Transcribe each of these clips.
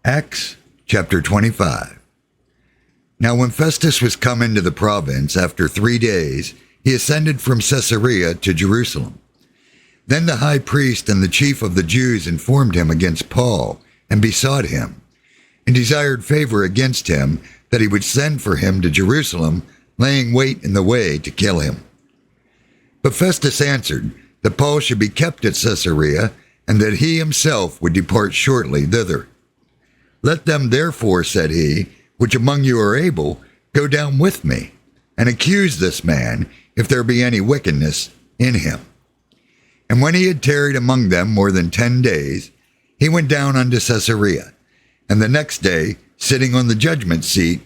Acts chapter 25. Now when Festus was come into the province after 3 days, he ascended from Caesarea to Jerusalem. Then the high priest and the chief of the Jews informed him against Paul, and besought him, and desired favor against him, that he would send for him to Jerusalem, laying wait in the way to kill him. But Festus answered that Paul should be kept at Caesarea, and that he himself would depart shortly thither. Let them therefore, said he, which among you are able, go down with me, and accuse this man, if there be any wickedness in him. And when he had tarried among them more than 10 days, he went down unto Caesarea, and the next day, sitting on the judgment seat,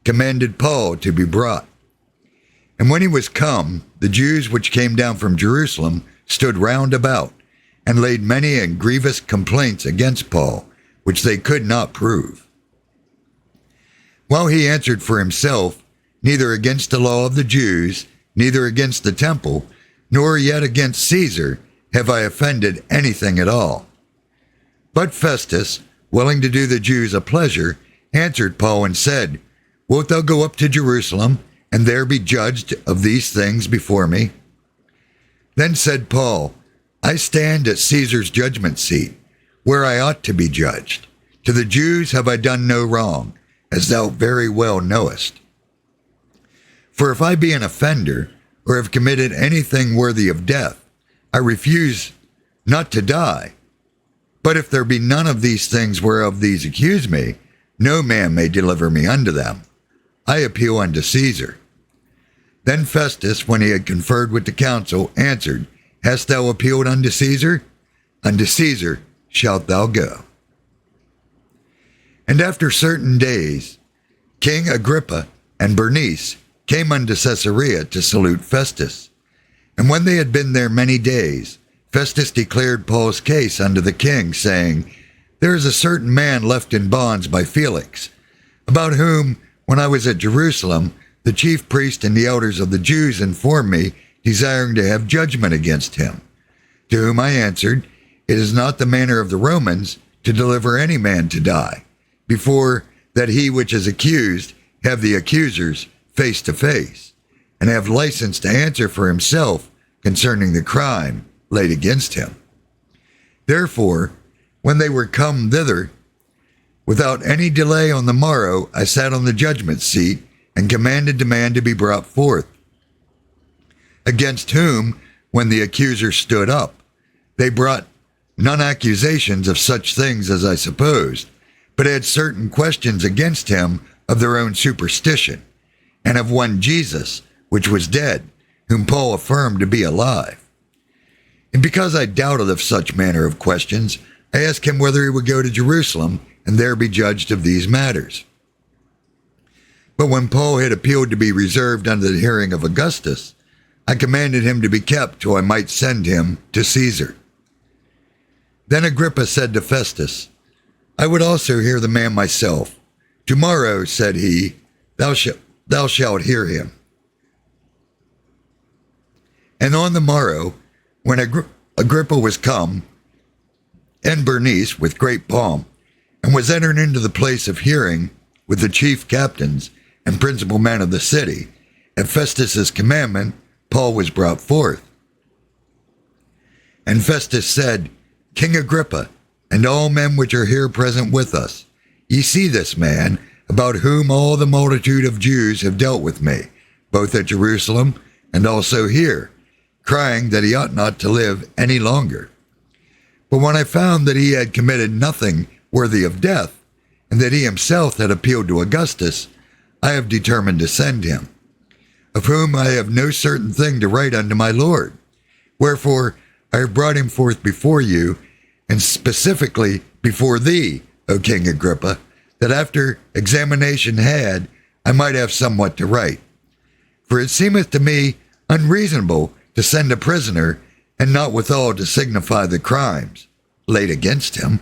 commanded Paul to be brought. And when he was come, the Jews which came down from Jerusalem stood round about, and laid many and grievous complaints against Paul, which they could not prove. While he answered for himself, neither against the law of the Jews, neither against the temple, nor yet against Caesar, have I offended anything at all. But Festus, willing to do the Jews a pleasure, answered Paul and said, Wilt thou go up to Jerusalem, and there be judged of these things before me? Then said Paul, I stand at Caesar's judgment seat, where I ought to be judged. To the Jews have I done no wrong, as thou very well knowest. For if I be an offender, or have committed anything worthy of death, I refuse not to die. But if there be none of these things whereof these accuse me, no man may deliver me unto them. I appeal unto Caesar. Then Festus, when he had conferred with the council, answered, Hast thou appealed unto Caesar? Unto Caesar shalt thou go. And after certain days, King Agrippa and Bernice came unto Caesarea to salute Festus. And when they had been there many days, Festus declared Paul's case unto the king, saying, There is a certain man left in bonds by Felix, about whom, when I was at Jerusalem, the chief priest and the elders of the Jews informed me, desiring to have judgment against him. To whom I answered, It is not the manner of the Romans to deliver any man to die, before that he which is accused have the accusers face to face, and have license to answer for himself concerning the crime laid against him. Therefore, when they were come thither, without any delay on the morrow, I sat on the judgment seat, and commanded the man to be brought forth, against whom, when the accusers stood up, they brought none accusations of such things as I supposed, but had certain questions against him of their own superstition, and of one Jesus, which was dead, whom Paul affirmed to be alive. And because I doubted of such manner of questions, I asked him whether he would go to Jerusalem, and there be judged of these matters. But when Paul had appealed to be reserved unto the hearing of Augustus, I commanded him to be kept till I might send him to Caesar. Then Agrippa said to Festus, I would also hear the man myself. Tomorrow, said he, thou shalt hear him. And on the morrow, when Agrippa was come, and Bernice with great pomp, and was entered into the place of hearing with the chief captains and principal men of the city, at Festus's commandment, Paul was brought forth. And Festus said, King Agrippa, and all men which are here present with us, ye see this man, about whom all the multitude of Jews have dealt with me, both at Jerusalem and also here, crying that he ought not to live any longer. But when I found that he had committed nothing worthy of death, and that he himself had appealed to Augustus, I have determined to send him, of whom I have no certain thing to write unto my Lord. Wherefore I have brought him forth before you, and specifically before thee, O King Agrippa, that after examination had, I might have somewhat to write. For it seemeth to me unreasonable to send a prisoner, and not withal to signify the crimes laid against him.